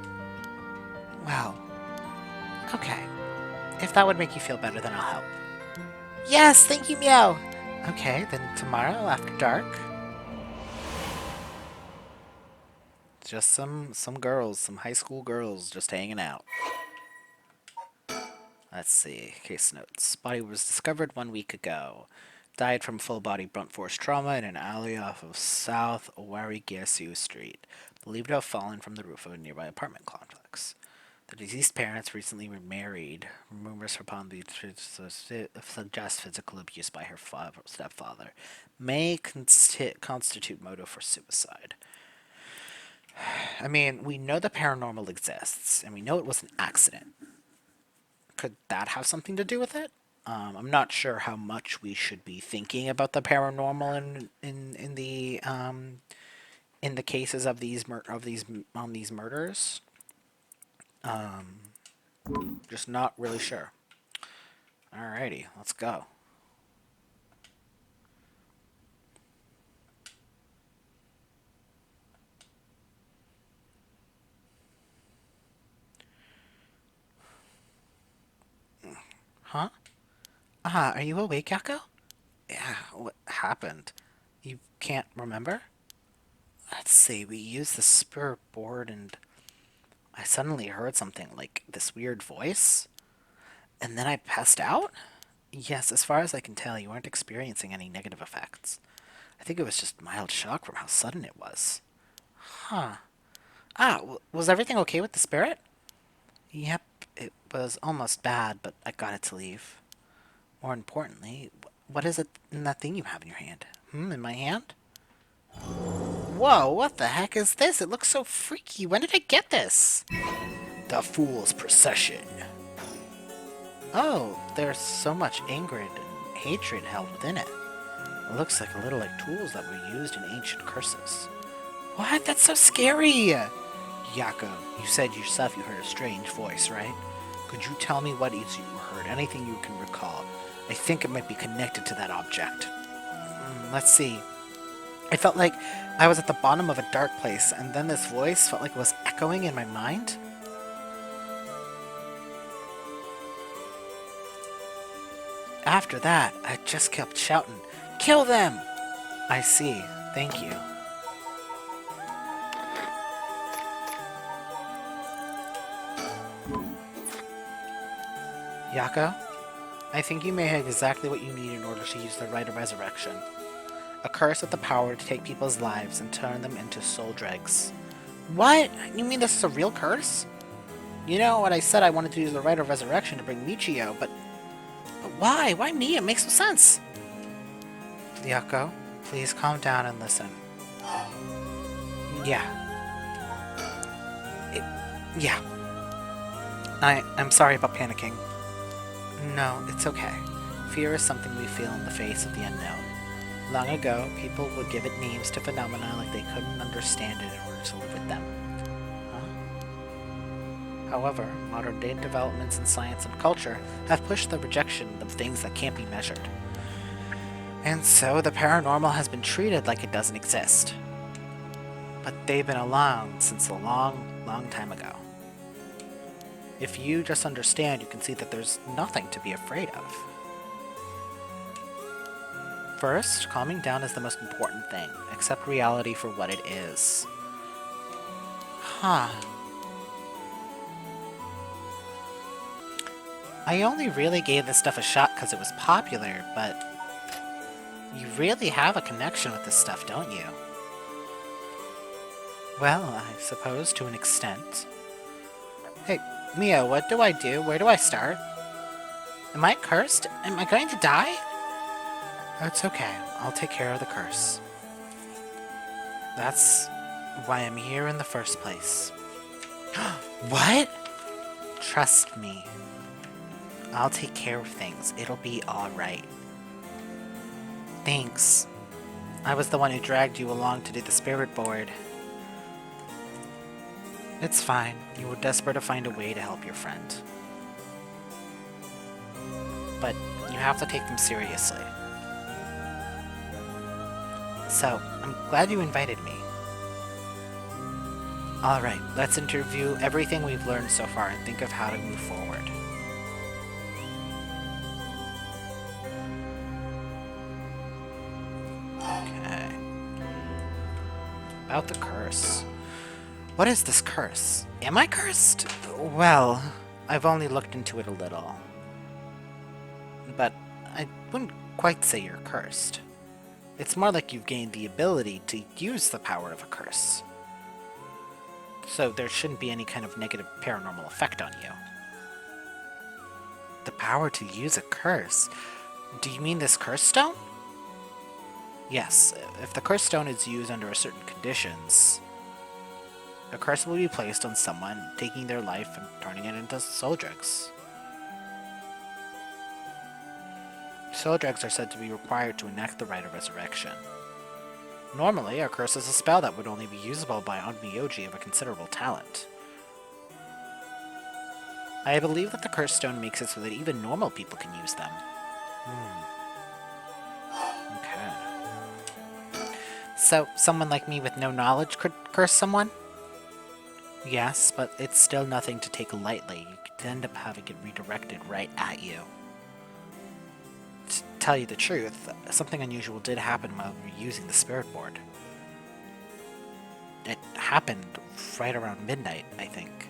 well... okay. If that would make you feel better, then I'll help. Yes, thank you, Meow! Okay, then tomorrow, after dark... just some girls, some high school girls just hanging out. Let's see, case notes. Body was discovered 1 week ago. Died from full-body blunt force trauma in an alley off of South Owari-Gyesu Street. Believed to have fallen from the roof of a nearby apartment complex. The deceased parents recently remarried. Rumors upon the suggest physical abuse by her stepfather may constitute motive for suicide. I mean, we know the paranormal exists, and we know it was an accident. Could that have something to do with it? I'm not sure how much we should be thinking about the paranormal in the cases of these murders. Just not really sure. Alrighty, let's go. Huh? Are you awake, Yako? Yeah, what happened? You can't remember? Let's see, we used the spirit board and I suddenly heard something like this weird voice. And then I passed out? Yes, as far as I can tell, you weren't experiencing any negative effects. I think it was just mild shock from how sudden it was. Huh. Was everything okay with the spirit? Yep, it was almost bad, but I got it to leave. More importantly, what is it in that thing you have in your hand? In my hand? Whoa, what the heck is this? It looks so freaky. When did I get this? The Fool's Procession. Oh, there's so much anger and hatred held within it. It looks like a little like tools that were used in ancient curses. What? That's so scary! Yako, you said yourself you heard a strange voice, right? Could you tell me what it is you heard? Anything you can recall? I think it might be connected to that object. Let's see. I felt like I was at the bottom of a dark place, and then this voice felt like it was echoing in my mind. After that, I just kept shouting, "Kill them!" I see. Thank you. Yako, I think you may have exactly what you need in order to use the Rite of Resurrection. A curse with the power to take people's lives and turn them into soul dregs. What? You mean this is a real curse? You know what I said I wanted to use the Rite of Resurrection to bring Michio, but why? Why me? It makes no sense. Yako, please calm down and listen. Yeah. Yeah. I'm sorry about panicking. No, it's okay. Fear is something we feel in the face of the unknown. Long ago, people would give it names to phenomena like they couldn't understand it in order to live with them. However, modern-day developments in science and culture have pushed the rejection of things that can't be measured. And so the paranormal has been treated like it doesn't exist. But they've been around since a long, long time ago. If you just understand, you can see that there's nothing to be afraid of. First, calming down is the most important thing. Accept reality for what it is. Huh. I only really gave this stuff a shot because it was popular, but you really have a connection with this stuff, don't you? Well, I suppose to an extent. Hey, Mia, what do I do? Where do I start? Am I cursed? Am I going to die? That's okay. I'll take care of the curse. That's why I'm here in the first place. What? Trust me. I'll take care of things. It'll be alright. Thanks. I was the one who dragged you along to do the spirit board. It's fine. You were desperate to find a way to help your friend. But you have to take them seriously. So, I'm glad you invited me. Alright, let's interview everything we've learned so far and think of how to move forward. Okay. About the curse. What is this curse? Am I cursed? Well, I've only looked into it a little. But I wouldn't quite say you're cursed. It's more like you've gained the ability to use the power of a curse. So there shouldn't be any kind of negative paranormal effect on you. The power to use a curse? Do you mean this curse stone? Yes, if the curse stone is used under certain conditions, a curse will be placed on someone, taking their life and turning it into soul dregs. Soul dregs are said to be required to enact the Rite of Resurrection. Normally, a curse is a spell that would only be usable by onmyoji of a considerable talent. I believe that the curse stone makes it so that even normal people can use them. Okay. So, someone like me with no knowledge could curse someone? Yes, but it's still nothing to take lightly. You could end up having it redirected right at you. To tell you the truth, something unusual did happen while we were using the spirit board. It happened right around midnight, I think.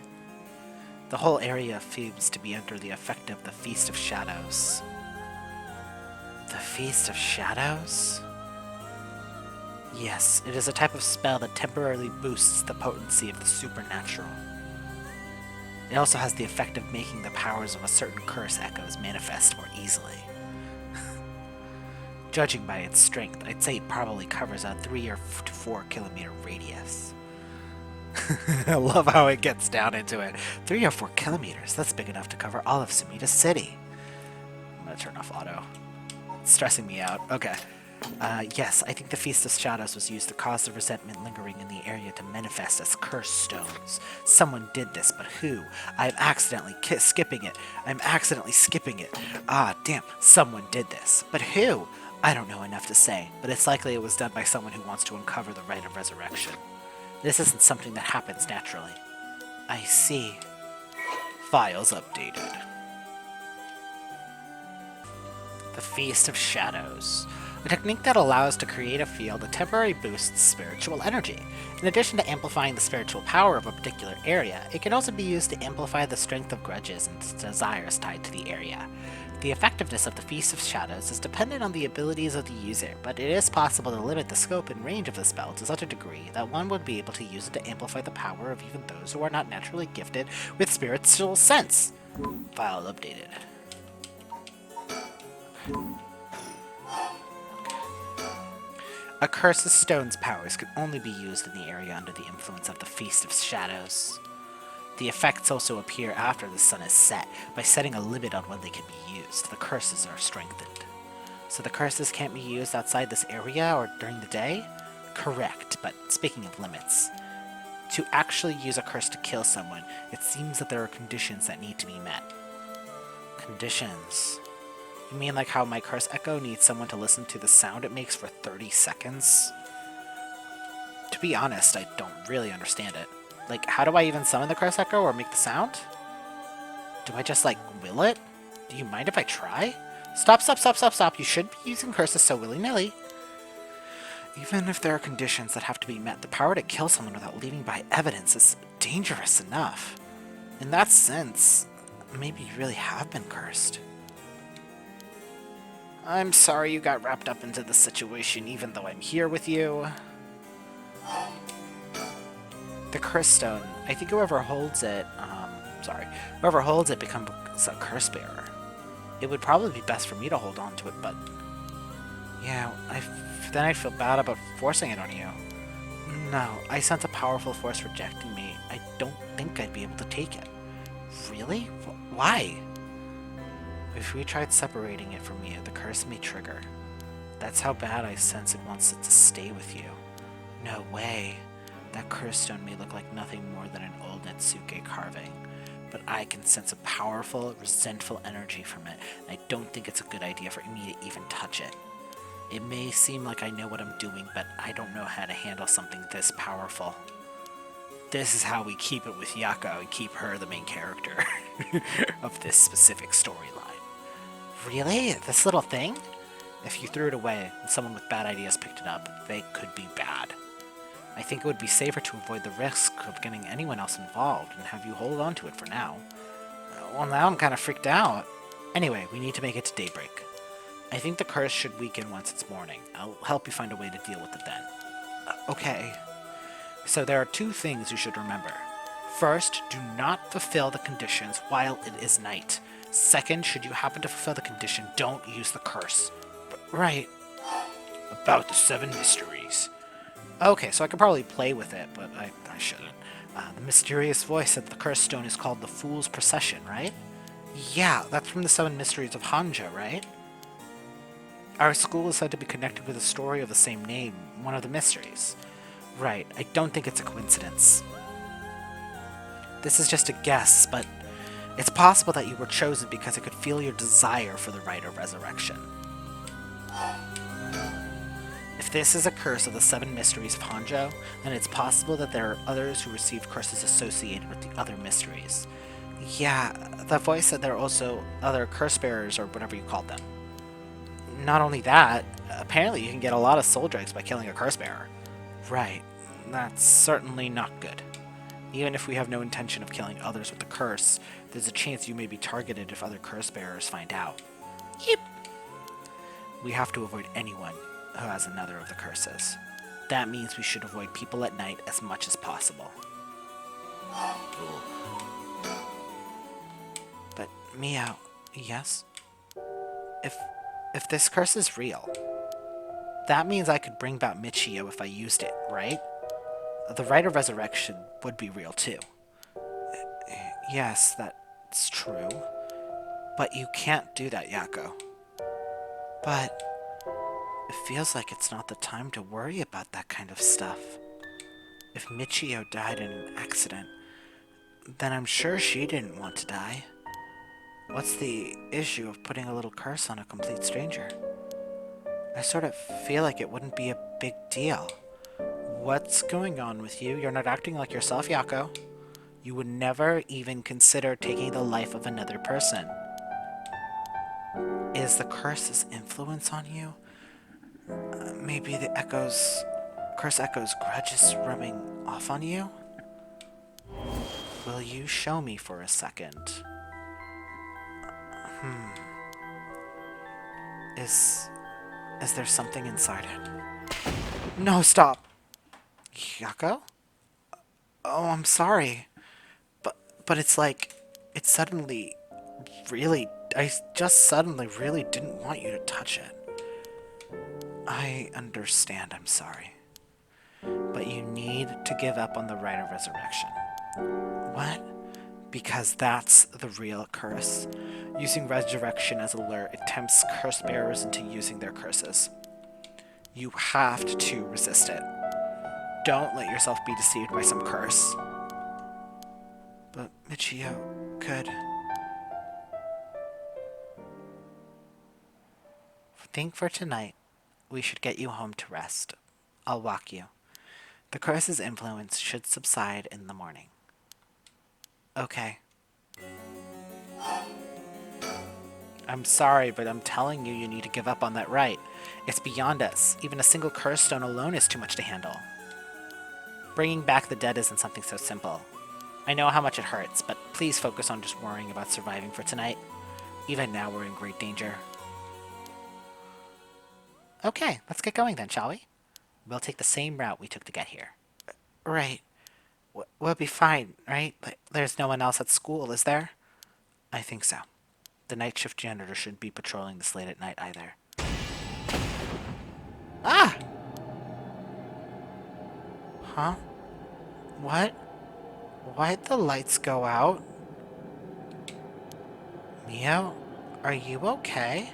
The whole area seems to be under the effect of the Feast of Shadows. The Feast of Shadows? Yes, it is a type of spell that temporarily boosts the potency of the supernatural. It also has the effect of making the powers of a certain curse echoes manifest more easily. Judging by its strength, I'd say it probably covers a 3 or 4 kilometer radius. I love how it gets down into it. 3 or 4 kilometers, that's big enough to cover all of Sumida City. I'm gonna turn off auto. It's stressing me out. Okay. Yes, I think the Feast of Shadows was used to cause the resentment lingering in the area to manifest as curse stones. Someone did this, but who? I'm accidentally skipping it. I'm accidentally skipping it. Ah, damn, someone did this. But who? I don't know enough to say, but it's likely it was done by someone who wants to uncover the Rite of Resurrection. This isn't something that happens naturally. I see. Files updated. The Feast of Shadows. A technique that allows to create a field that temporarily boosts spiritual energy. In addition to amplifying the spiritual power of a particular area, it can also be used to amplify the strength of grudges and desires tied to the area. The effectiveness of the Feast of Shadows is dependent on the abilities of the user, but it is possible to limit the scope and range of the spell to such a degree that one would be able to use it to amplify the power of even those who are not naturally gifted with spiritual sense. File updated. A curse's stone's powers can only be used in the area under the influence of the Feast of Shadows. The effects also appear after the sun is set, by setting a limit on when they can be used. The curses are strengthened. So the curses can't be used outside this area or during the day? Correct, but speaking of limits, to actually use a curse to kill someone, it seems that there are conditions that need to be met. Conditions? You mean like how my curse echo needs someone to listen to the sound it makes for 30 seconds? To be honest, I don't really understand it. Like, how do I even summon the curse echo or make the sound? Do I just, like, will it? Do you mind if I try? Stop, stop, stop, stop, stop. You shouldn't be using curses so willy-nilly. Even if there are conditions that have to be met, the power to kill someone without leaving by evidence is dangerous enough. In that sense, maybe you really have been cursed. I'm sorry you got wrapped up into this situation, even though I'm here with you. The curse stone. I think whoever holds it, whoever holds it becomes a curse bearer. It would probably be best for me to hold on to it, but yeah, then I'd feel bad about forcing it on you. No, I sense a powerful force rejecting me. I don't think I'd be able to take it. Really? Why? If we tried separating it from you, the curse may trigger. That's how bad I sense it wants it to stay with you. No way. That curse stone may look like nothing more than an old Netsuke carving, but I can sense a powerful, resentful energy from it, and I don't think it's a good idea for me to even touch it. It may seem like I know what I'm doing, but I don't know how to handle something this powerful. This is how we keep it with Yako and keep her the main character of this specific storyline. Really? This little thing? If you threw it away and someone with bad ideas picked it up, they could be bad. I think it would be safer to avoid the risk of getting anyone else involved and have you hold on to it for now. Well, now I'm kind of freaked out. Anyway, we need to make it to daybreak. I think the curse should weaken once it's morning. I'll help you find a way to deal with it then. Okay. So there are two things you should remember. First, do not fulfill the conditions while it is night. Second, should you happen to fulfill the condition, don't use the curse. Right. About the 7 mysteries. Okay, so I could probably play with it, but I shouldn't. The mysterious voice said the cursed stone is called the Fool's Procession, right? Yeah, that's from the 7 mysteries of Honjo, right? Our school is said to be connected with a story of the same name, one of the mysteries. Right, I don't think it's a coincidence. This is just a guess, but it's possible that you were chosen because I could feel your desire for the Rite of Resurrection. If this is a curse of the 7 mysteries of Honjo, then it's possible that there are others who received curses associated with the other mysteries. Yeah, the voice said there are also other curse bearers, or whatever you called them. Not only that, apparently you can get a lot of soul dregs by killing a curse bearer. Right, that's certainly not good. Even if we have no intention of killing others with the curse, there's a chance you may be targeted if other curse bearers find out. Yep. We have to avoid anyone who has another of the curses. That means we should avoid people at night as much as possible. But Mio, yes? If this curse is real, that means I could bring back Michio if I used it, right? The Rite of Resurrection would be real too. Yes, that's true. But you can't do that, Yako. But it feels like it's not the time to worry about that kind of stuff. If Michio died in an accident, then I'm sure she didn't want to die. What's the issue of putting a little curse on a complete stranger? I sort of feel like it wouldn't be a big deal. What's going on with you? You're not acting like yourself, Yako. You would never even consider taking the life of another person. Is the curse's influence on you? Maybe the curse echo's grudge is rubbing off on you? Will you show me for a second? Is there something inside it? No, stop! Yako? Oh, I'm sorry. But it's like, I just suddenly really didn't want you to touch it. I understand, I'm sorry. But you need to give up on the Rite of Resurrection. What? Because that's the real curse. Using resurrection as a lure, it tempts curse bearers into using their curses. You have to resist it. Don't let yourself be deceived by some curse. But Michio could. I think for tonight, we should get you home to rest. I'll walk you. The curse's influence should subside in the morning. Okay. I'm sorry, but I'm telling you, you need to give up on that rite. It's beyond us. Even a single curse stone alone is too much to handle. Bringing back the dead isn't something so simple. I know how much it hurts, but please focus on just worrying about surviving for tonight. Even now, we're in great danger. Okay, let's get going then, shall we? We'll take the same route we took to get here. Right. We'll be fine, right? There's no one else at school, is there? I think so. The night shift janitor shouldn't be patrolling this late at night either. Ah! Huh? What? Why'd the lights go out? Mio? Are you okay?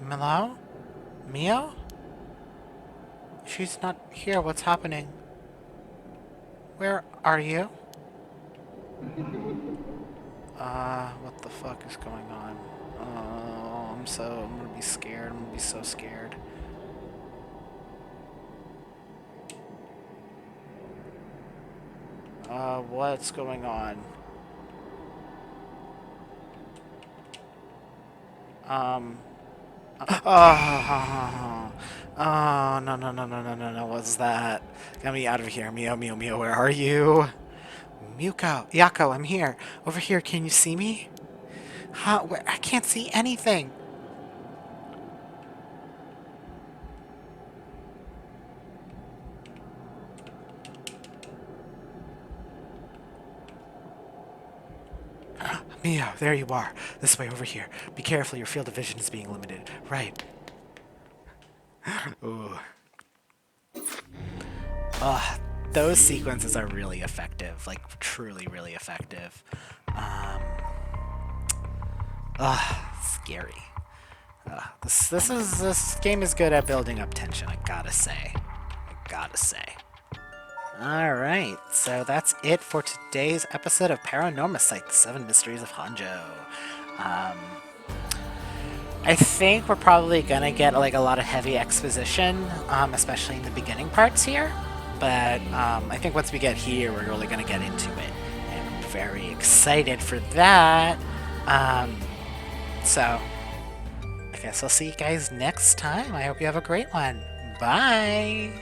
Hello? Mio? She's not here. What's happening? Where are you? What the fuck is going on? Oh, I'm gonna be scared. I'm gonna be so scared. What's going on? Oh, no, what's that? Get me out of here, Mio, where are you? Yako, I'm here. Over here, can you see me? Huh, I can't see anything. Mio, there you are. This way, over here. Be careful, your field of vision is being limited. Right. Ooh. Those sequences are really effective. Like, truly, really effective. Scary. This game is good at building up tension, I gotta say. Alright, so that's it for today's episode of Paranormasight, the 7 Mysteries of Honjo. I think we're probably gonna get like a lot of heavy exposition, especially in the beginning parts here. But I think once we get here, we're really gonna get into it. And I'm very excited for that. So, I guess I'll see you guys next time. I hope you have a great one. Bye!